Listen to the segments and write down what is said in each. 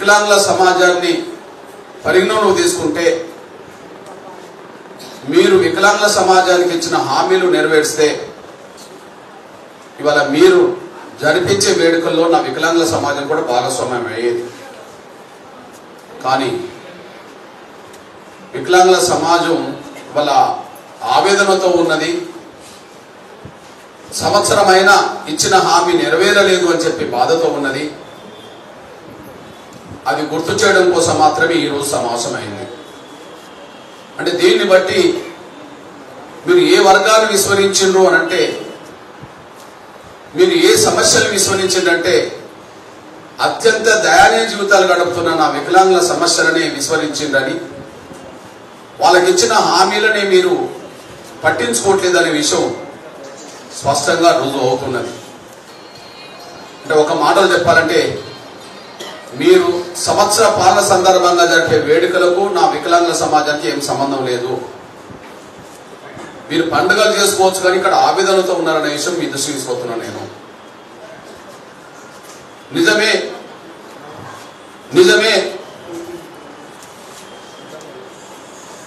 వికలాంగుల సమాజాన్ని పరిగణనలోకి తీసుకుంటే మీరు వికలాంగుల సమాజానికి ఇచ్చిన హామీలు నెరవేర్స్తే ఇవాళ మీరు జరిపించే వేడుకల్లో నా వికలాంగుల సమాజం కూడా భాగస్వామ్యం అయ్యేది. కానీ వికలాంగుల సమాజం వాళ్ళ ఆవేదనతో ఉన్నది. సంవత్సరమైనా ఇచ్చిన హామీ నెరవేరలేదు అని చెప్పి బాధతో ఉన్నది. అది గుర్తు చేయడం కోసం మాత్రమే ఈరోజు సమావేశం అయింది. అంటే దీన్ని బట్టి మీరు ఏ వర్గాన్ని విస్మరించిండ్రు అని అంటే, మీరు ఏ సమస్యలు విస్మరించిందంటే అత్యంత దయనీయ జీవితాలు గడుపుతున్న నా వికలాంగుల సమస్యలనే విస్మరించిండ్రని, వాళ్ళకి ఇచ్చిన హామీలనే మీరు పట్టించుకోవట్లేదనే విషయం స్పష్టంగా రుజువు అవుతున్నది. అంటే ఒక మాటలు చెప్పాలంటే, మీరు సంవత్సర పాలన సందర్భంగా జరిపే వేడుకలకు నా వికలాంగుల సమాజానికి ఏం సంబంధం లేదు. మీరు పండుగలు చేసుకోవచ్చు కానీ ఇక్కడ ఆవేదనతో ఉన్నారనే విషయం మీ దృష్టికి తీసుకొస్తున్నాను నేను. నిజమే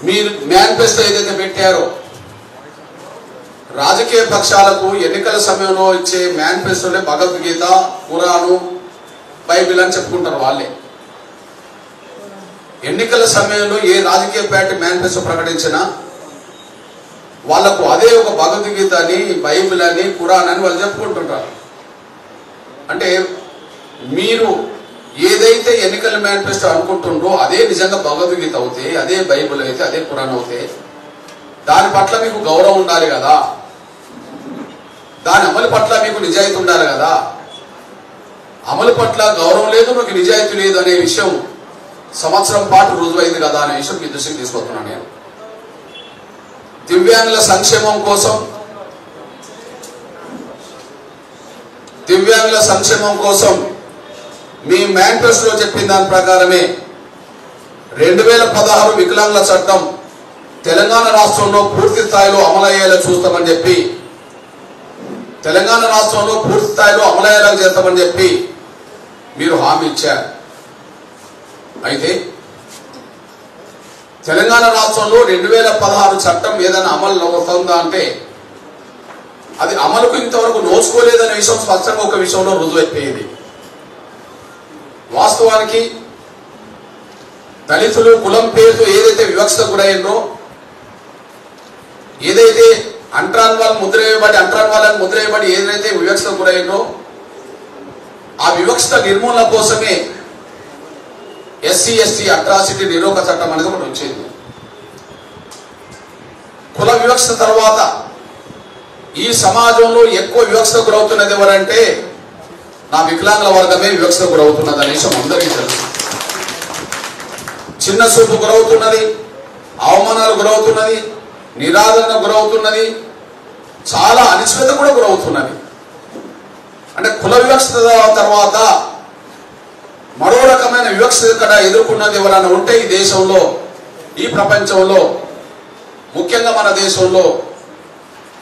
మీరు మేనిఫెస్టో ఏదైతే పెట్టారో, రాజకీయ పక్షాలకు ఎన్నికల సమయంలో ఇచ్చే మేనిఫెస్టోనే భగవద్గీత, ఖురాను, బైబిల్ అని చెప్పుకుంటారు వాళ్ళే. ఎన్నికల సమయంలో ఏ రాజకీయ పార్టీ మేనిఫెస్టో ప్రకటించినా వాళ్లకు అదే ఒక భగవద్గీత అని, బైబిల్ అని, ఖురాన్ అని వాళ్ళు చెప్పుకుంటుంటారు. అంటే మీరు ఏదైతే ఎన్నికల మేనిఫెస్టో అనుకుంటుండ్రో అదే నిజంగా భగవద్గీత అవుతే, అదే బైబిల్ అయితే, అదే ఖురాన్ అవుతే దాని పట్ల మీకు గౌరవం ఉండాలి కదా, దాని అమలు పట్ల మీకు నిజాయితీ ఉండాలి కదా. అమలు పట్ల గౌరవం లేదు, మీకు నిజాయితీ లేదు అనే విషయం సంవత్సరం పాటు రుజువైంది కదా అనే విషయం మీ దృష్టికి తీసుకొస్తున్నాను నేను. దివ్యాంగుల సంక్షేమం కోసం మీ మేనిఫెస్టోలో చెప్పిన దాని ప్రకారమే 2016 వికలాంగుల చట్టం తెలంగాణ రాష్ట్రంలో పూర్తి స్థాయిలో అమలయ్యేలా చూస్తామని చెప్పి, తెలంగాణ రాష్ట్రంలో పూర్తి స్థాయిలో అమలయ్యేలా చేస్తామని చెప్పి మీరు హామీ ఇచ్చారు. అయితే తెలంగాణ రాష్ట్రంలో 2016 చట్టం ఏదైనా అమలు అవుతుందా అంటే అది అమలుకు ఇంతవరకు నోచుకోలేదనే విషయం స్పష్టంగా ఒక విషయంలో రుజువైపోయింది. వాస్తవానికి దళితులు కులం పేరుతో ఏదైతే వివక్షత గురైందో, ఏదైతే అంటరాని వాళ్ళని ముద్ర వేయబడి ఏదైతే వివక్షత గురైందో ఆ వివక్షత నిర్మూలన కోసమే SC/ST అట్రాసిటీ నిరోధక చట్టం అనేది ఒకటి వచ్చింది. కుల వివక్షత తర్వాత ఈ సమాజంలో ఎక్కువ వివక్షత గురవుతున్నది ఎవరంటే నా వికలాంగుల వర్గమే వివక్షత గురవుతున్నది అనే విషయం అందరికీ తెలుసు. చిన్న చూపు గురవుతున్నది, అవమానాలు గురవుతున్నది, నిరాదరణ గురవుతున్నది, చాలా అనిశ్చిత కూడా గురవుతున్నది. అంటే కుల వివక్షత తర్వాత మరో రకమైన వివక్షత ఇక్కడ ఎదుర్కొన్నది ఎవరైనా ఉంటే ఈ దేశంలో, ఈ ప్రపంచంలో, ముఖ్యంగా మన దేశంలో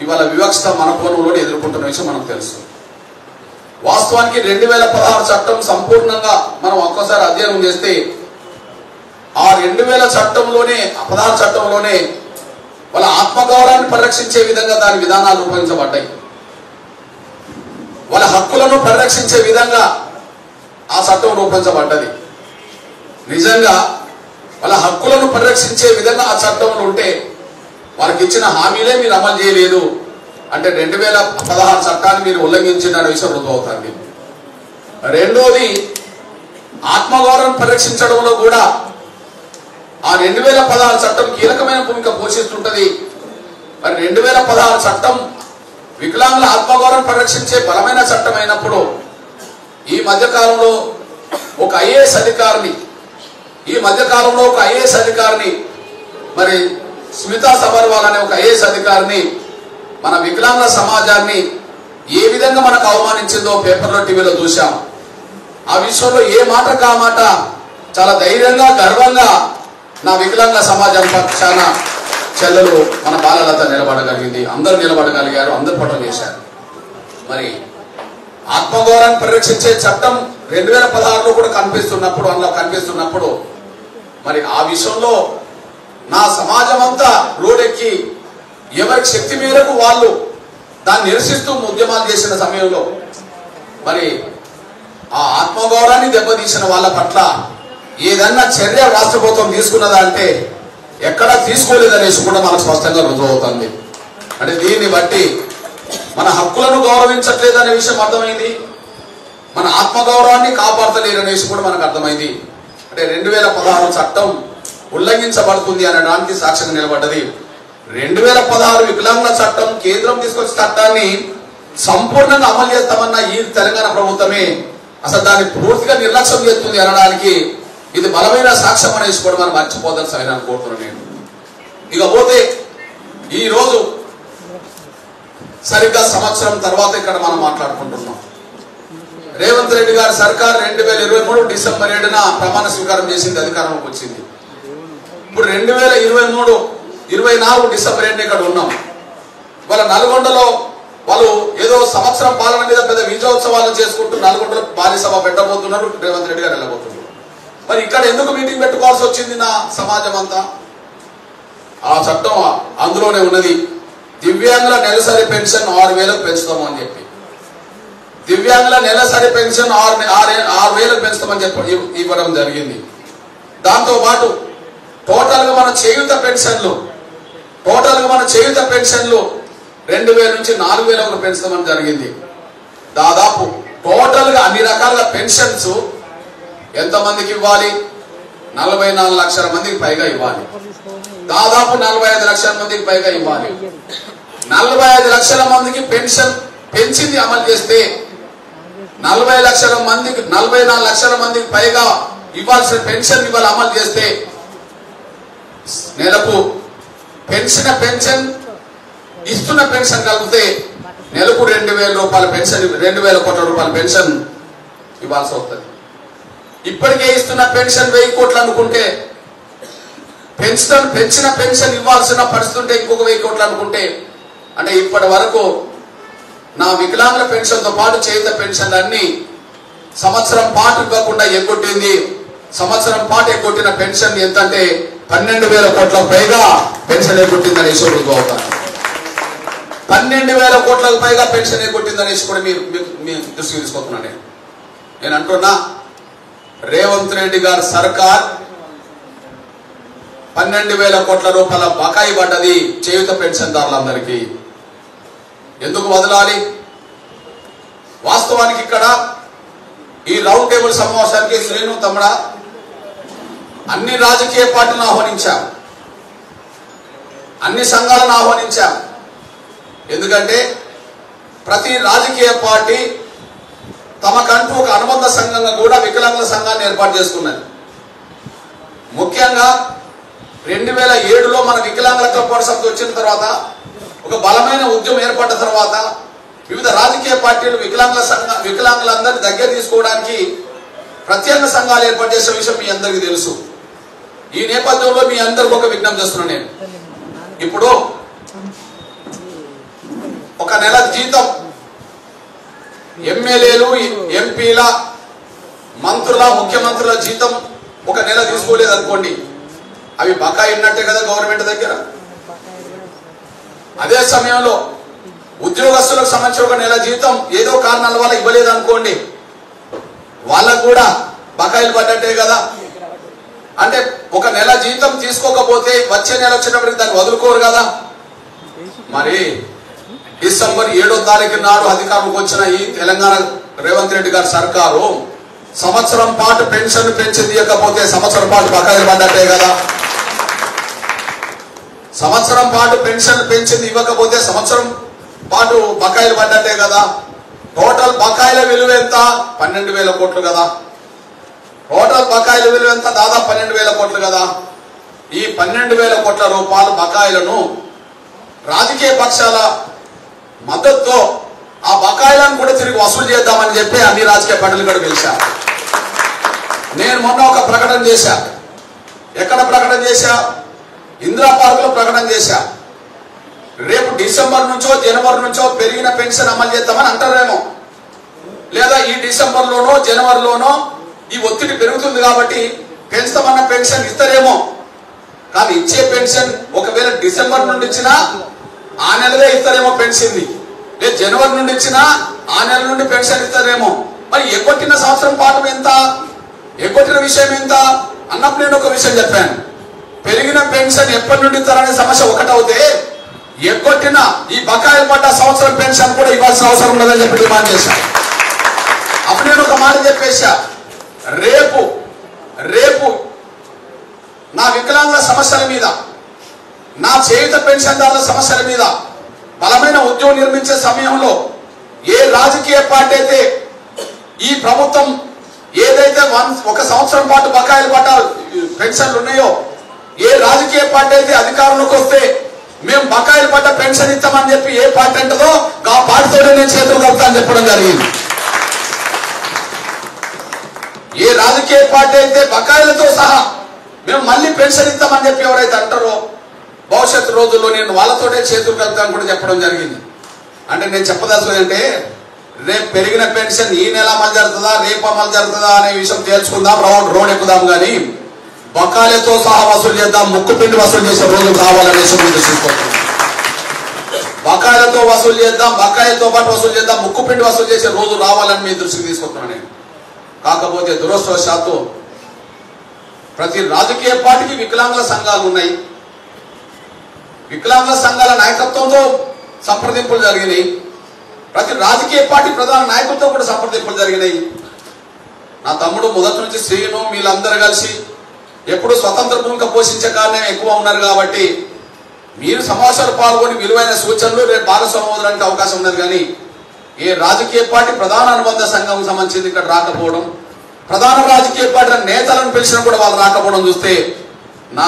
ఇవాళ వివక్షత మన కోణంలోనే ఎదుర్కొంటున్న విషయం మనకు తెలుసు. వాస్తవానికి 2016 చట్టం సంపూర్ణంగా మనం ఒక్కసారి అధ్యయనం చేస్తే ఆ 2000 చట్టంలోనే 16 చట్టంలోనే వాళ్ళ ఆత్మగౌరవాన్ని పరిరక్షించే విధంగా దాని విధానాలు రూపొందించబడ్డాయి. వాళ్ళ హక్కులను పరిరక్షించే విధంగా ఆ చట్టం రూపొందించబడ్డది. నిజంగా వాళ్ళ హక్కులను పరిరక్షించే విధంగా ఆ చట్టంలో ఉంటే వాళ్ళకి ఇచ్చిన హామీలే మీరు అమలు చేయలేదు అంటే 2016 చట్టాన్ని మీరు ఉల్లంఘించిన విషయం రుజువు అవుతుంది. రెండోది, ఆత్మగౌరవం పరిరక్షించడంలో కూడా ఆ 2016 చట్టం కీలకమైన భూమిక పోషిస్తుంటది. మరి 2016 చట్టం వికలాంగుల ఆత్మగౌరవం పరిరక్షించే బలమైన చట్టం అయినప్పుడు ఈ మధ్యకాలంలో ఒక ఐఏఎస్ అధికారిని మరి స్మితా సబర్వాల్ అనే ఒక ఐఏఎస్ అధికారిని మన వికలాంగుల సమాజాన్ని ఏ విధంగా మనకు అవమానించిందో పేపర్లో, టీవీలో చూశాం. ఆ విషయంలో ఏ మాట కామాట చాలా ధైర్యంగా, గర్వంగా నా వికలాంగుల సమాజం పక్షాన చెల్లెలు మన బాలలత నిలబడగలిగింది. అందరూ నిలబడగలిగారు, అందరూ పట్టం చేశారు. మరి ఆత్మగౌరవాన్ని పరిరక్షించే చట్టం 2016లో కూడా కనిపిస్తున్నప్పుడు మరి ఆ విషయంలో నా సమాజం అంతా రోడెక్కి ఎవరికి శక్తి మేరకు వాళ్ళు దాన్ని నిరసిస్తూ ఉద్యమాలు చేసిన సమయంలో మరి ఆ ఆత్మగౌరవాన్ని దెబ్బతీసిన వాళ్ళ పట్ల ఏదన్నా చర్య రాష్ట్ర ప్రభుత్వం తీసుకున్నదా అంటే ఎక్కడా తీసుకోలేదనేసి కూడా మనకు స్పష్టంగా రుజువు అవుతుంది. అంటే దీన్ని బట్టి మన హక్కులను గౌరవించట్లేదనే విషయం అర్థమైంది, మన ఆత్మగౌరవాన్ని కాపాడతలేరనేసి కూడా మనకు అర్థమైంది. అంటే 2016 చట్టం ఉల్లంఘించబడుతుంది అనడానికి సాక్ష్యంగా నిలబడ్డది. 2016 వికలాంగుల చట్టం కేంద్రం తీసుకొచ్చిన చట్టాన్ని సంపూర్ణంగా అమలు చేస్తామన్న ఈ తెలంగాణ ప్రభుత్వమే అసలు దాన్ని పూర్తిగా నిర్లక్ష్యం చేస్తుంది అనడానికి ఇది బలమైన సాక్ష్యం అనేసి కూడా మనం మర్చిపోదని సరైన అనుకుంటున్నాను నేను. ఇక పోతే ఈ రోజు సరిగ్గా సంవత్సరం తర్వాత ఇక్కడ మనం మాట్లాడుకుంటున్నాం. రేవంత్ రెడ్డి గారి సర్కార్ 2023 డిసెంబర్ 7న ప్రమాణ స్వీకారం చేసింది, అధికారంలోకి వచ్చింది. ఇప్పుడు 2024 డిసెంబర్ 8న ఇక్కడ ఉన్నాం. వాళ్ళ నల్గొండలో వాళ్ళు ఏదో సంవత్సరం పాలన మీద పెద్ద విజయోత్సవాలు చేసుకుంటూ నల్గొండలో భారీ సభ పెట్టబోతున్నారు, రేవంత్ రెడ్డి గారు వెళ్ళబోతున్నారు. మరి ఇక్కడ ఎందుకు మీటింగ్ పెట్టుకోవాల్సి వచ్చింది నా సమాజం అంతా? ఆ చట్టం అందులోనే ఉన్నది. దివ్యాంగుల నెలసరి పెన్షన్ 6,000 పెంచుతాము అని చెప్పి, దివ్యాంగుల నెలసరి పెన్షన్ 6,000 పెంచుతామని చెప్పి ఇవ్వడం జరిగింది. దాంతో పాటు టోటల్ గా మన చేయూత పెన్షన్లు 2,000 నుంచి 4,000 పెంచుతామని జరిగింది. దాదాపు టోటల్ గా అన్ని రకాల పెన్షన్స్ ఎంతమందికి ఇవ్వాలి? 44 లక్షల మందికి పైగా ఇవ్వాలి. దాదాపు 45 లక్షల మందికి పైగా ఇవ్వాలి. 45 లక్షల మందికి పెన్షన్ పెంచింది అమలు చేస్తే 44 లక్షల మందికి పైగా ఇవ్వాల్సిన పెన్షన్ ఇవాళ అమలు చేస్తే నెలకు పెన్షన్ ఇస్తున్న పెన్షన్ కలిపితే నెలకు 2,000 రూపాయల పెన్షన్, 2,000 కోట్ల రూపాయల పెన్షన్ ఇవ్వాల్సి వస్తుంది. ఇప్పటికే ఇస్తున్న పెన్షన్ 1,000 కోట్లు అనుకుంటే పెంచిన పెన్షన్ ఇవ్వాల్సిన పరిస్థితి ఉంటే ఇంకొక 1,000 కోట్లు అనుకుంటే అంటే ఇప్పటి వరకు నా వికలాంగుల పెన్షన్ తో పాటు చేయుత పెన్షన్లన్నీ సంవత్సరం పాటు ఇవ్వకుండా ఎగ్గొట్టింది. సంవత్సరం పాటు ఎగ్గొట్టిన పెన్షన్ ఎంత అంటే 12,000 కోట్లకు పైగా పెన్షన్ ఎగ్గొట్టిందని రుజువు అవుతాను. 12,000 కోట్లకు పైగా పెన్షన్ ఎగ్గొట్టిందనేసి కూడా మీ దృష్టికి తీసుకొస్తున్నాను. నేను అంటున్నా, రేవంత్ రెడ్డి గారి సర్కార్ 12,000 కోట్ల రూపాయల బకాయి పడ్డది చేయుత పెన్షన్దారులందరికీ. ఎందుకు వదలాలి? వాస్తవానికి ఇక్కడ ఈ రౌండ్ టేబుల్ సమావేశానికి శ్రీను తమ్ముడా అన్ని రాజకీయ పార్టీలను ఆహ్వానించాం, అన్ని సంఘాలను ఆహ్వానించాం. ఎందుకంటే ప్రతి రాజకీయ పార్టీ తమకంటూ ఒక అనుబంధ సంఘంగా కూడా వికలాంగుల సంఘాన్ని ఏర్పాటు చేసుకున్నది. ముఖ్యంగా 2007లో మన వికలాంగుల పోరాట సమితి వచ్చిన తర్వాత, ఒక బలమైన ఉద్యమం ఏర్పడ్డ తర్వాత వివిధ రాజకీయ పార్టీలు వికలాంగులందరినీ దగ్గర తీసుకోవడానికి ప్రత్యేక సంఘాలు ఏర్పాటు చేసే విషయం మీ అందరికీ తెలుసు. ఈ నేపథ్యంలో మీ అందరికి ఒక విజ్ఞప్తి చేస్తున్నాను నేను. ఇప్పుడు ఒక నెల జీతం ఎమ్మెల్యేలు, ఎంపీల, మంత్రుల, ముఖ్యమంత్రుల జీతం ఒక నెల తీసుకోలేదు అనుకోండి, అవి బకాయి ఉన్నట్టే కదా గవర్నమెంట్ దగ్గర. అదే సమయంలో ఉద్యోగస్తులకు సంబంధించి ఒక నెల జీతం ఏదో కారణాల వల్ల ఇవ్వలేదు అనుకోండి, వాళ్ళకు కూడా బకాయిలు పడ్డట్టే కదా. అంటే ఒక నెల జీతం తీసుకోకపోతే వచ్చే నెల వచ్చేటప్పటికి దాన్ని వదులుకోరు కదా. మరి డిసెంబర్ 7వ తారీఖు నాడు అధికారంలోకి వచ్చిన ఈ తెలంగాణ రేవంత్ రెడ్డి గారి సర్కారు సంవత్సరం పాటు పెన్షన్ పెంచి తీయకపోతే సంవత్సరం పాటు బకాయిలు పడ్డట్టే కదా. సంవత్సరం పాటు పెన్షన్ పెంచింది ఇవ్వకపోతే సంవత్సరం పాటు బకాయిలు పడ్డట్టే కదా. టోటల్ బకాయిల విలువ ఎంత? 12,000 కోట్లు కదా. టోటల్ బకాయిల విలువ ఎంత? దాదాపు 12,000 కోట్లు కదా. ఈ 12,000 కోట్ల రూపాయల బకాయిలను రాజకీయ పక్షాల మద్దతుతో ఆ బకాయిలను కూడా తిరిగి వసూలు చేద్దామని చెప్పి అన్ని రాజకీయ పార్టీలు కూడా పిలిచారు. నేను మొన్న ఒక ప్రకటన చేశా. ఎక్కడ ప్రకటన చేశా? ఇందిరా పార్క్ లో ప్రకటన చేశా. రేపు డిసెంబర్ నుంచో జనవరి నుంచో పెరిగిన పెన్షన్ అమలు చేద్దామని అంటారేమో, లేదా ఈ డిసెంబర్లోనో జనవరిలోనో ఈ ఒత్తిడి పెరుగుతుంది కాబట్టి పెంచుతామన్న పెన్షన్ ఇస్తారేమో. కానీ ఇచ్చే పెన్షన్ ఒకవేళ డిసెంబర్ నుండి ఇచ్చినా ఆ నెలదే ఇస్తారేమో పెన్షన్, లేదు జనవరి నుండి ఇచ్చినా ఆ నెల నుండి పెన్షన్ ఇస్తారేమో. మరి ఎగ్గొట్టిన సంవత్సరం పాటు ఎంత, ఎగ్గొట్టిన విషయం ఎంత అన్నప్పుడు నేను ఒక విషయం చెప్పాను. పెరిగిన పెన్షన్ ఎప్పటి నుండి ఇస్తారనే సమస్య ఒకటవుతే ఎగ్గొట్టిన ఈ బకాయిలు పడ్డ సంవత్సరం పెన్షన్ కూడా ఇవ్వాల్సిన అవసరం ఉండదని చెప్పి డిమాండ్ చేశాను. అప్పుడు నేను ఒక మాట చెప్పేశా, రేపు నా వికలాంగుల సమస్యల మీద, నా చేయుత పెన్షన్దారుల సమస్యల మీద బలమైన ఉద్యమం నిర్మించే సమయంలో ఏ రాజకీయ పార్టీ అయితే ఈ ప్రభుత్వం ఏదైతే ఒక సంవత్సరం పాటు బకాయిలు పడ్డ పెన్షన్లు ఉన్నాయో, ఏ రాజకీయ పార్టీ అయితే అధికారంలోకి వస్తే మేము బకాయిలు పడ్డ పెన్షన్ ఇస్తామని చెప్పి ఏ పార్టీ అంటదో ఆ పార్టీతోనే నేను చేతులు కలుపుతానని చెప్పడం జరిగింది. ఏ రాజకీయ పార్టీ అయితే బకాయిలతో సహా మేము మళ్ళీ పెన్షన్ ఇస్తామని చెప్పి ఎవరైతే అంటారో భవిష్యత్తు రోజుల్లో నేను వాళ్ళతోనే చేతులు కలుపుతాను కూడా చెప్పడం జరిగింది. అంటే నేను చెప్పదలుచుకుందంటే రేపు పెరిగిన పెన్షన్ ఈ నెల అమలు జరుగుతుందా రేపు అమలు జరుగుతుందా అనే విషయం తేల్చుకుందాం, రోడ్ ఎక్కుదాం. కానీ బకాయిలతో సహా వసూలు చేద్దాం, ముక్కుపిండి వసూలు చేసే రోజు కావాలనేసి దృష్టిపోతుంది. బకాయిలతో వసూలు చేద్దాం, బకాయిలతో పాటు వసూలు చేద్దాం, ముక్కుపిండి వసూలు చేసే రోజు రావాలని మీ దృష్టికి తీసుకొస్తున్నాను నేను. కాకపోతే దురదృష్టవశాత్తు ప్రతి రాజకీయ పార్టీకి వికలాంగుల సంఘాలు ఉన్నాయి. వికలాంగుల సంఘాల నాయకత్వంతో సంప్రదింపులు జరిగినాయి. ప్రతి రాజకీయ పార్టీ ప్రధాన నాయకులతో కూడా సంప్రదింపులు జరిగినాయి. నా తమ్ముడు మొదటి నుంచి శ్రీను వీళ్ళందరూ కలిసి ఎప్పుడు స్వతంత్ర భూమిక పోషించే కారణం ఎక్కువ ఉన్నారు కాబట్టి మీరు సమావేశాలు పాల్గొని విలువైన సూచనలు రేపు భాగస్వామ్యం వదలడానికి అవకాశం ఉన్నది. కానీ ఏ రాజకీయ పార్టీ ప్రధాన అనుబంధ సంఘం సంబంధించింది ఇక్కడ రాకపోవడం, ప్రధాన రాజకీయ పార్టీ నేతలను పిలిచినా కూడా వాళ్ళు రాకపోవడం చూస్తే నా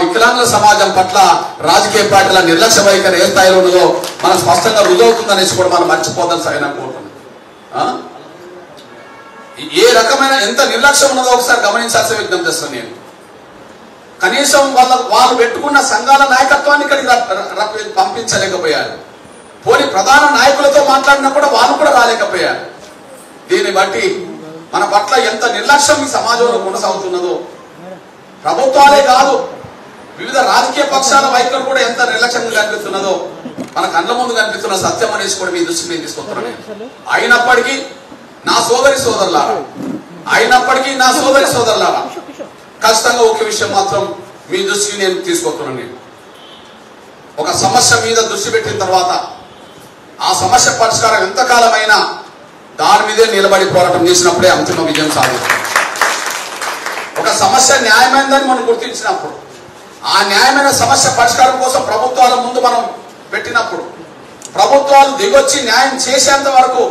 వికలాంగుల సమాజం పట్ల రాజకీయ పార్టీల నిర్లక్ష్య వైఖరి ఏ స్థాయిలో ఉన్నదో మనం స్పష్టంగా రుజువుతుందనేసి కూడా మనం మర్చిపోదాం సరైన కోరుతున్నాం. ఏ రకమైన ఎంత నిర్లక్ష్యం ఉన్నదో ఒకసారి గమనించాల్సిన విజ్ఞప్తి చేస్తాను నేను. కనీసం వాళ్ళు పెట్టుకున్న సంఘాల నాయకత్వాన్ని ఇక్కడికి పంపించలేకపోయారు. పోనీ ప్రధాన నాయకులతో మాట్లాడినా కూడా వాళ్ళు కూడా రాలేకపోయారు. దీన్ని బట్టి మన పట్ల ఎంత నిర్లక్ష్యం ఈ సమాజంలో కొనసాగుతున్నదో, ప్రభుత్వాలే కాదు వివిధ రాజకీయ పక్షాల వైఖరి కూడా ఎంత నిర్లక్ష్యంగా కనిపిస్తున్నదో మన కళ్ళ ముందు కనిపిస్తున్న సత్యం అనేసి కూడా మీ దృష్టికి నేను తీసుకొస్తున్నాను. అయినప్పటికీ నా సోదరి సోదరులారా ఖచ్చితంగా ఒక విషయం మాత్రం మీ దృష్టికి నేను తీసుకొస్తున్నాను. నేను ఒక సమస్య మీద దృష్టి పెట్టిన తర్వాత ఆ సమస్య పరిష్కారం ఎంతకాలమైనా దాని మీదే నిలబడి పోరాటం చేసినప్పుడే అంతిమ విజయం సాధిస్తాం. ఒక సమస్య న్యాయమైనదని మనం గుర్తించినప్పుడు, ఆ న్యాయమైన సమస్య పరిష్కారం కోసం ప్రభుత్వాల ముందు మనం పెట్టినప్పుడు, ప్రభుత్వాలు దిగొచ్చి న్యాయం చేసేంత వరకు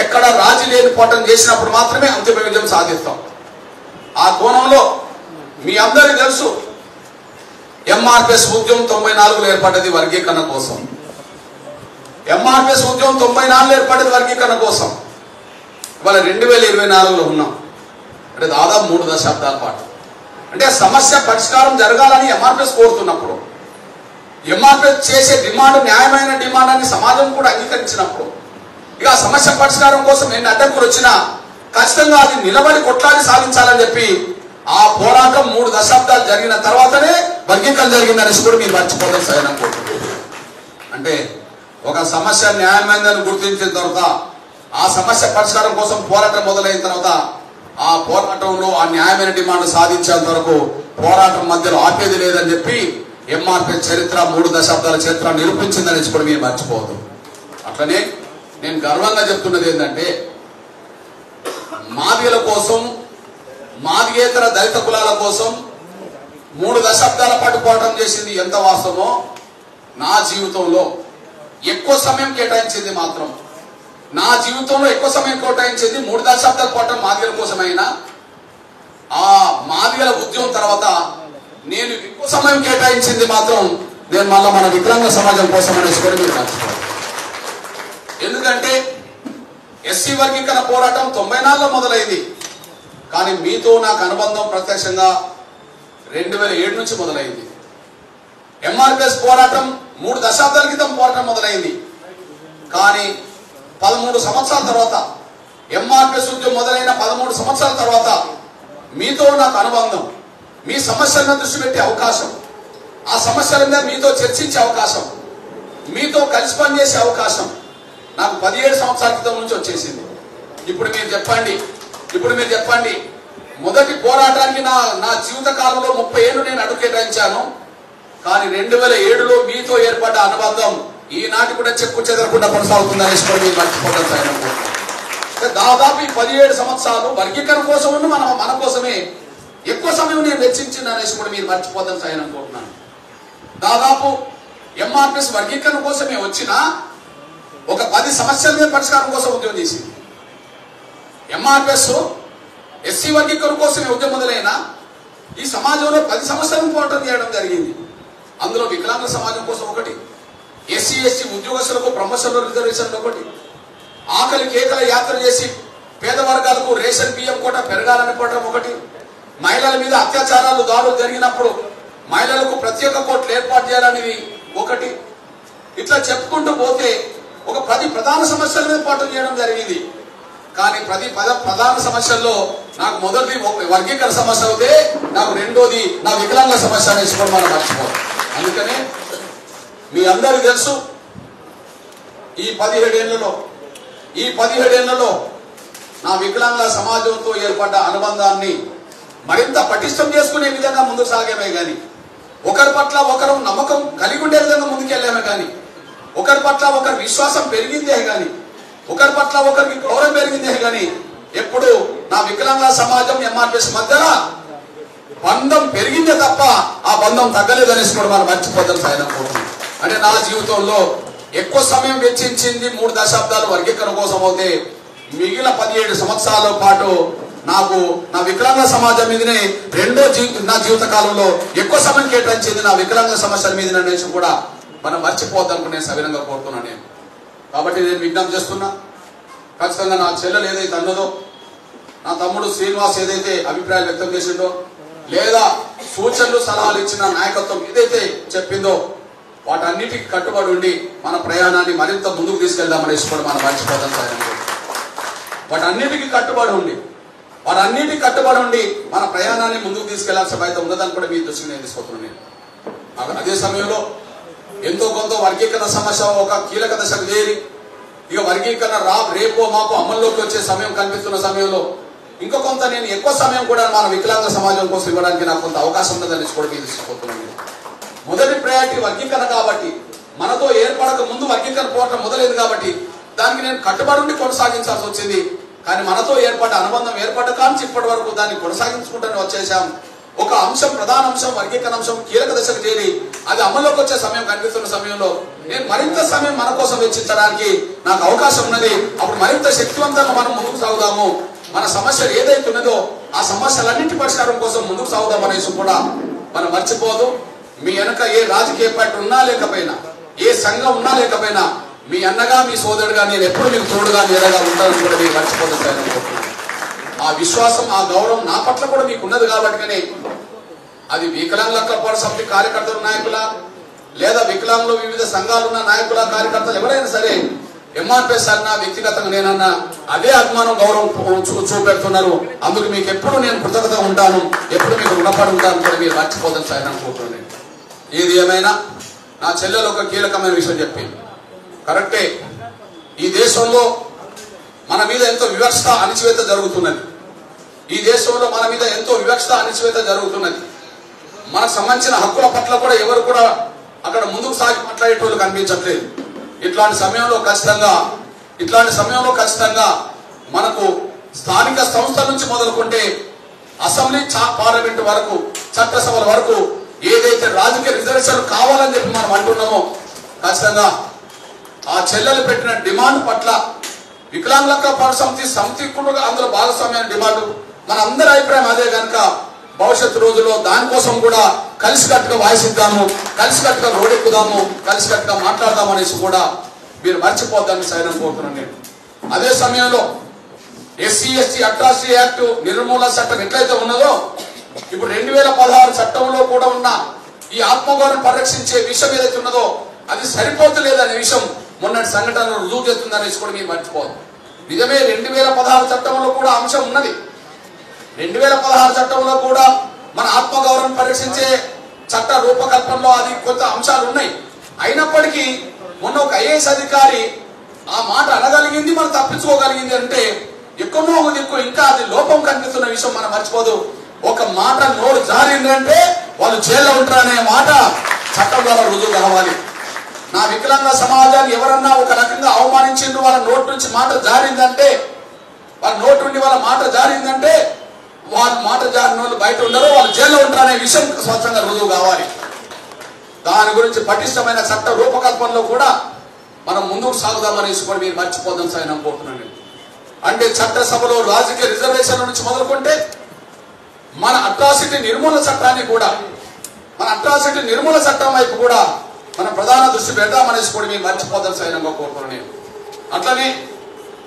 ఎక్కడ రాజీ లేని పోరాటం చేసినప్పుడు మాత్రమే అంతిమ విజయం సాధిస్తాం. ఆ కోణంలో మీ అందరికీ తెలుసు, ఎంఆర్పిఎస్ ఉద్యమం 94లో ఏర్పడ్డది వర్గీకరణ కోసం. ఎంఆర్పిఎస్ ఉద్యమం 94లో ఏర్పడ్డది వర్గీకరణ కోసం. ఇవాళ 2024లో ఉన్నాం. అంటే దాదాపు 3 దశాబ్దాల పాటు. అంటే సమస్య పరిష్కారం జరగాలని ఎంఆర్పిఎస్ కోరుతున్నప్పుడు, ఎంఆర్పిఎస్ చేసే డిమాండ్ న్యాయమైన డిమాండ్ అని సమాజం కూడా అంగీకరించినప్పుడు, ఇక సమస్య పరిష్కారం కోసం ఎన్ని అడ్డంకులు వచ్చినా ఖచ్చితంగా అది నిలబడి కొట్లాడి సాధించాలని చెప్పి ఆ పోరాటం 3 దశాబ్దాలు జరిగిన తర్వాతనే వర్గీకరణ జరిగిందనేసి కూడా మీరు మర్చిపోతారు సరైన కోరుకుంటున్నారు. అంటే ఒక సమస్య న్యాయమైనదని గుర్తించిన తర్వాత ఆ సమస్య పరిష్కారం కోసం పోరాటం మొదలైన తర్వాత ఆ పోరాటంలో ఆ న్యాయమైన డిమాండ్ సాధించేంత వరకు పోరాటం మధ్యలో ఆపేది లేదని చెప్పి ఎంఆర్పిఎస్ చరిత్ర 3 దశాబ్దాల చరిత్ర నిరూపించిందని కూడా మీరు మర్చిపోవద్దు. అట్లనే నేను గర్వంగా చెప్తున్నది ఏంటంటే, మాదిగల కోసం, మాదిగేతర దళిత కులాల కోసం 3 దశాబ్దాల పాటు పోరాటం చేసింది ఎంత వాస్తవమో, నా జీవితంలో ఎక్కువ సమయం కేటాయించింది మాత్రం, నా జీవితంలో ఎక్కువ సమయం కేటాయించింది 3 దశాబ్దాల పాటు మాదిగల కోసమైనా, ఆ మాదిగల ఉద్యమం తర్వాత నేను ఎక్కువ సమయం కేటాయించింది మాత్రం నేను మళ్ళీ మన వికలాంగ సమాజం కోసం అనేసి కూడా మీరు మర్చిపోవాలి. ఎందుకంటే ఎస్సీ వర్గీకరణ పోరాటం 94లో మొదలైంది. కానీ మీతో నాకు అనుబంధం ప్రత్యక్షంగా 2007 నుంచి మొదలైంది. ఎంఆర్పిఎస్ పోరాటం 3 దశాబ్దాల క్రితం పోరాటం మొదలైంది. కానీ 13 సంవత్సరాల తర్వాత ఎంఆర్పిఎస్ ఉద్యమం మొదలైన 13 సంవత్సరాల తర్వాత మీతో నాకు అనుబంధం, మీ సమస్యలను దృష్టి పెట్టే అవకాశం, ఆ సమస్యల మీద మీతో చర్చించే అవకాశం, మీతో కలిసి పనిచేసే అవకాశం నాకు 17 సంవత్సరాల క్రితం నుంచి వచ్చేసింది. ఇప్పుడు మీరు చెప్పండి మొదటి పోరాటానికి నా జీవిత కాలంలో 30 ఏళ్ళు నేను అడుగు కేటాయించాను. కానీ 2007లో మీతో ఏర్పడ్డ అనుబంధం ఈనాటి కూడా చెక్కు చెదరకుండా కొనసాగుతుందనేసి కూడా మీరు మర్చిపోతారు. దాదాపు ఈ 17 సంవత్సరాలు వర్గీకరణ కోసం మన కోసమే ఎక్కువ సమయం నేను వెచ్చించింది అనేసి కూడా మీరు మర్చిపోతాను సాయం అనుకుంటున్నాను. దాదాపు ఎంఆర్పిఎస్ వర్గీకరణ కోసమే వచ్చిన ఒక 10 సమస్యల మీద పరిష్కారం కోసం ఉద్యమం చేసింది. ఎంఆర్పిఎస్ ఎస్సీ వర్గీకరణ కోసమే ఉద్యమం మొదలైన ఈ సమాజంలో 10 సమస్యలను పోరాటం చేయడం జరిగింది. అందులో వికలాంగుల సమాజం కోసం ఒకటి, ఎస్సీ ఎస్టీ ఉద్యోగస్తులకు ప్రమోషన్లు రిజర్వేషన్లు ఒకటి, ఆకలి కేకల యాత్ర చేసి పేద వర్గాలకు రేషన్ బియ్యం కూడా పెరగాలని పడడం ఒకటి, మహిళల మీద అత్యాచారాలు దాడులు జరిగినప్పుడు మహిళలకు ప్రత్యేక కోర్టులు ఏర్పాటు చేయాలనేది ఒకటి. ఇట్లా చెప్పుకుంటూ పోతే ఒక 10 ప్రధాన సమస్యల మీద పోరాటం చేయడం జరిగింది. కానీ 10 ప్రధాన సమస్యల్లో నాకు మొదటిది వర్గీకరణ సమస్య అవుతే నాకు రెండోది నా వికలాంగ సమస్య అనేసి కూడా మనం మర్చిపోవాలి. అందుకనే మీ అందరికీ తెలుసు ఈ 17 ఏళ్లలో నా వికలాంగ సమాజంతో ఏర్పడ్డ అనుబంధాన్ని మరింత పటిష్టం చేసుకునే విధంగా ముందుకు సాగామే కానీ, ఒకరి పట్ల ఒకరు నమ్మకం కలిగి ఉండే విధంగా ముందుకెళ్ళామే కానీ, ఒకరి పట్ల ఒకరి విశ్వాసం పెరిగిందే కానీ, ఒకరి పట్ల ఒకరికి గౌరవం పెరిగిందే కానీ ఎప్పుడు నా వికలాంగ సమాజం ఎంఆర్పిఎస్ మధ్యలో బంధం పెరిగిందే తప్ప ఆ బంధం తగ్గలేదనేసి కూడా మనం మర్చిపోతాం సాయం. అంటే నా జీవితంలో ఎక్కువ సమయం వెచ్చించింది 3 దశాబ్దాలు వర్గీకరణ కోసం అవుతే మిగిలిన 17 సంవత్సరాల పాటు నాకు నా వికలాంగ సమాజం మీదనే నా జీవిత కాలంలో ఎక్కువ సమయం కేటాయించింది నా వికలాంగ సమస్యల మీద అనేసి కూడా మనం మర్చిపోద్దాం నేను సవినంగా కోరుతున్నాను నేను. కాబట్టి నేను విజ్ఞప్తి చేస్తున్నా, ఖచ్చితంగా నా చెల్లెలు ఏదైతే అన్నదో, నా తమ్ముడు శ్రీనివాస్ ఏదైతే అభిప్రాయాలు వ్యక్తం చేసిందో, లేదా సూచనలు సలహాలు ఇచ్చిన నాయకత్వం ఏదైతే చెప్పిందో వాటన్నిటికి కట్టుబడి ఉండి మన ప్రయాణాన్ని మరింత ముందుకు తీసుకెళ్దామనేసి కూడా మనం మర్చిపోతాం. వాటన్నిటికీ కట్టుబడి ఉండి మన ప్రయాణాన్ని ముందుకు తీసుకెళ్లాల్సిన బాధ్యత ఉన్నదని కూడా మీ దృష్టికి నేను తీసుకుంటున్నాను నేను. అదే సమయంలో ఎంతో కొంత వర్గీకరణ సమస్య ఒక కీలక దశకు చేరి ఇక వర్గీకరణ రేపో మాపో అమల్లోకి వచ్చే సమయం కనిపిస్తున్న సమయంలో ఇంకో కొంత నేను ఎక్కువ సమయం కూడా మన వికలాంగ సమాజం కోసం ఇవ్వడానికి నాకు కొంత అవకాశం ఉన్నదని కూడా మీరు తీసుకుంటున్నాను. మొదటి ప్రయారిటీ వర్గీకరణ కాబట్టి, మనతో ఏర్పడక ముందు వర్గీకరణ పోరాటం మొదలైంది కాబట్టి దానికి నేను కట్టుబడి ఉండి కొనసాగించాల్సి వచ్చింది. కానీ మనతో ఏర్పడ్డ అనుబంధం ఏర్పడ్డ కానీ ఇప్పటి వరకు దాన్ని కొనసాగించుకుంటూనే వచ్చేసాం. ఒక అంశం, ప్రధాన అంశం వర్గీకరణ అంశం కీలక దశకు చేరి అది అమల్లోకి వచ్చే సమయం కనిపిస్తున్న సమయంలో నేను మరింత సమయం మన కోసం వెచ్చించడానికి నాకు అవకాశం ఉన్నది. అప్పుడు మరింత శక్తివంతంగా మనం ముందుకు సాగుదాము. మన సమస్యలు ఏదైతే ఉన్నదో ఆ సమస్యలన్నింటి పరిష్కారం కోసం ముందుకు సాగుదాం అనేసి కూడా మనం మర్చిపోదు. మీ వెనక ఏ రాజకీయ పార్టీ ఉన్నా లేకపోయినా, ఏ సంఘం ఉన్నా లేకపోయినా మీ అన్నగా మీ సోదరుడుగా నేను ఎప్పుడు మీకు తోడుగా నీడగా ఉంటానని కూడా మీరు మర్చిపోతాను. ఆ విశ్వాసం, ఆ గౌరవం నా పట్ల కూడా మీకు ఉన్నది కాబట్టి అది వికలాంగుల క్లబ్ సమితి కార్యకర్తల నాయకుల, లేదా వికలాంగులు వివిధ సంఘాలున్న నాయకుల కార్యకర్తలు ఎవరైనా సరే ఎంఆర్పిఎస్ అన్నా వ్యక్తిగతంగా నేనన్నా అదే అభిమానం గౌరవం చూపెడుతున్నారు. అందుకు మీకు ఎప్పుడు నేను కృతజ్ఞత ఉంటాను, ఎప్పుడు మీకు రుణపడి ఉంటాను కూడా మీరు మర్చిపోతాను సార్ అనుకుంటున్నాను. ఏది ఏమైనా నా చెల్లెలు ఒక కీలకమైన విషయం చెప్పింది, కరెక్టే. ఈ దేశంలో మన మీద ఎంతో వివక్ష అణచివేత జరుగుతున్నది. మనకు సంబంధించిన హక్కుల పట్ల కూడా ఎవరు కూడా అక్కడ ముందుకు సాగి మాట్లాడేటోళ్ళు కనిపించట్లేదు. ఇట్లాంటి సమయంలో ఖచ్చితంగా మనకు స్థానిక సంస్థల నుంచి మొదలుకుంటే అసెంబ్లీ పార్లమెంట్ వరకు, చట్టసభల వరకు ఏదైతే రాజకీయ రిజర్వేషన్ కావాలని చెప్పి మనం అంటున్నామో ఖచ్చితంగా ఆ చెల్లెలు పెట్టిన డిమాండ్ పట్ల వికలాంగుల సమితి కూడా అందులో భాగస్వామ్య డిమాండ్ మన అందరి అభిప్రాయం అదే కనుక భవిష్యత్తు రోజుల్లో దానికోసం కూడా కలిసికట్టుగా వాయిసిద్దాము, కలిసికట్టుగా రోడెక్కుదాము, కలిసికట్టుగా మాట్లాడదాము అనేసి కూడా మీరు మర్చిపోద్దామని సైనం కోరుతున్నాను నేను. అదే సమయంలో ఎస్సీ ఎస్టీ అట్రాసిటీ యాక్ట్ నిర్మూలన చట్టం ఎట్లయితే ఉన్నదో ఇప్పుడు 2016 చట్టంలో కూడా ఉన్న ఈ ఆత్మగౌరవం పరిరక్షించే విషయం ఏదైతే ఉన్నదో అది సరిపోతలేదనే విషయం మొన్నటి సంఘటనలో రుజువు చేస్తుందనేసి కూడా మీరు మర్చిపోదు. నిజమే 2016 చట్టంలో కూడా అంశం ఉన్నది. 2016 చట్టంలో కూడా మన ఆత్మగౌరవం పరీక్షించే చట్ట రూపకల్పనలో అది కొంత అంశాలు ఉన్నాయి. అయినప్పటికీ మొన్న ఒక ఐఏఎస్ అధికారి ఆ మాట అనగలిగింది, మనం తప్పించుకోగలిగింది అంటే ఎక్కువ దిక్కు ఇంకా అది లోపం కనిపిస్తున్న విషయం మనం మర్చిపోదు. ఒక మాట నోరు జారిందంటే వాళ్ళు జైల్లో ఉంటారనే మాట చట్టం ద్వారా రుజువు కావాలి. నా వికలాంగ సమాజాన్ని ఎవరన్నా ఒక రకంగా అవమానించిండ్రు, వాళ్ళ నోటి నుంచి మాట జారిందంటే, వాళ్ళ నోటి నుండి వాళ్ళ మాట జారిందంటే వాళ్ళ మాట జారిన వాళ్ళు బయట ఉండరు, వాళ్ళు జైల్లో ఉంటారనే విషయం స్వచ్ఛంగా రుజువు కావాలి. దాని గురించి పటిష్టమైన చట్ట రూపకల్పనలో కూడా మనం ముందుకు సాగుదామనేసి కూడా మీరు మర్చిపోదాం సార్ అనుకుంటున్నాను. అంటే చట్టసభలో రాజకీయ రిజర్వేషన్ల నుంచి మొదలుకుంటే మన అట్రాసిటీ నిర్మూలన చట్టాన్ని కూడా, మన అట్రాసిటీ నిర్మూలన చట్టం వైపు కూడా మనం ప్రధాన దృష్టి పెడతామనేసి కూడా మీరు మర్చిపోదాం సార్ కోరుతున్నాను నేను. అట్లనే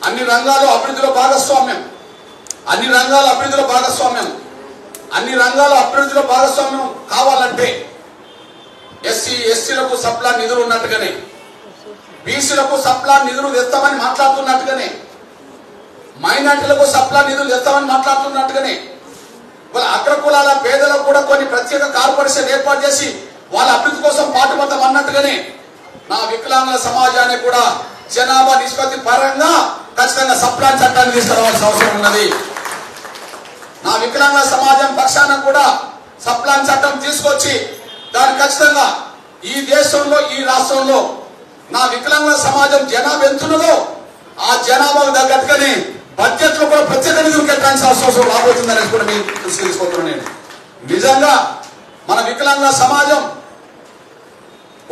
అన్ని రంగాలు అభివృద్ధిలో భాగస్వామ్యం, అన్ని రంగాల అభివృద్ధిలో భాగస్వామ్యం, అన్ని రంగాల అభివృద్ధిలో భాగస్వామ్యం కావాలంటే ఎస్సీలకు సప్లాన్ నిధులు ఉన్నట్టుగానే, బీసీలకు సప్లాన్ నిధులు తెస్తామని మాట్లాడుతున్నట్టుగానే, మైనార్టీలకు సప్లాన్ నిధులు తెస్తామని మాట్లాడుతున్నట్టుగానే, వాళ్ళ అగ్రకులాల పేదలకు కూడా కొన్ని ప్రత్యేక కార్పొరేషన్ ఏర్పాటు చేసి వాళ్ళ అభివృద్ధి కోసం పాటుపడతాం అన్నట్టుగానే నా వికలాంగుల సమాజాన్ని కూడా జనాభా నిష్పత్తి పరంగా ఖచ్చితంగా సప్లాన్ చట్టాన్ని తీసుకురావాల్సిన అవసరం ఉన్నది. నా వికలాంగుల సమాజం పక్షాన కూడా సప్లాన్ చట్టం తీసుకొచ్చి దాన్ని ఖచ్చితంగా ఈ దేశంలో ఈ రాష్ట్రంలో నా వికలాంగుల సమాజం జనాభా ఎంతున్నదో ఆ జనాభాకు తగ్గట్టుగానే బడ్జెట్ లో కూడా ప్రత్యేక నిధులు కేటాయించిన అవసరం రాబోతుందని కూడా మీరు దృష్టి తీసుకుంటున్నాను నేను. నిజంగా మన వికలాంగుల సమాజం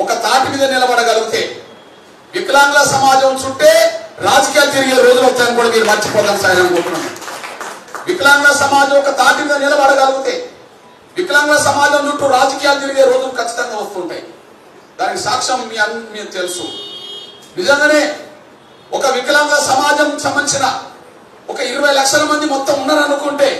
ఒక తాటి మీద నిలబడగలిగితే, వికలాంగుల సమాజం చుట్టే రాజకీయాలు తిరిగే రోజులు వస్తాయని కూడా మీరు మర్చిపోతాను సార్ అనుకుంటున్నాను. వికలాంగుల సమాజం ఒక తాటి మీద నిలబడగలిగితే, వికలాంగుల సమాజం చుట్టూ రాజకీయాలు తిరిగే రోజులు ఖచ్చితంగా వస్తుంటాయి. దానికి సాక్ష్యం మీకు తెలుసు. నిజంగానే ఒక వికలాంగుల సమాజం సంబంధించిన ఒక 20 లక్షల మంది మొత్తం ఉన్నారనుకుంటే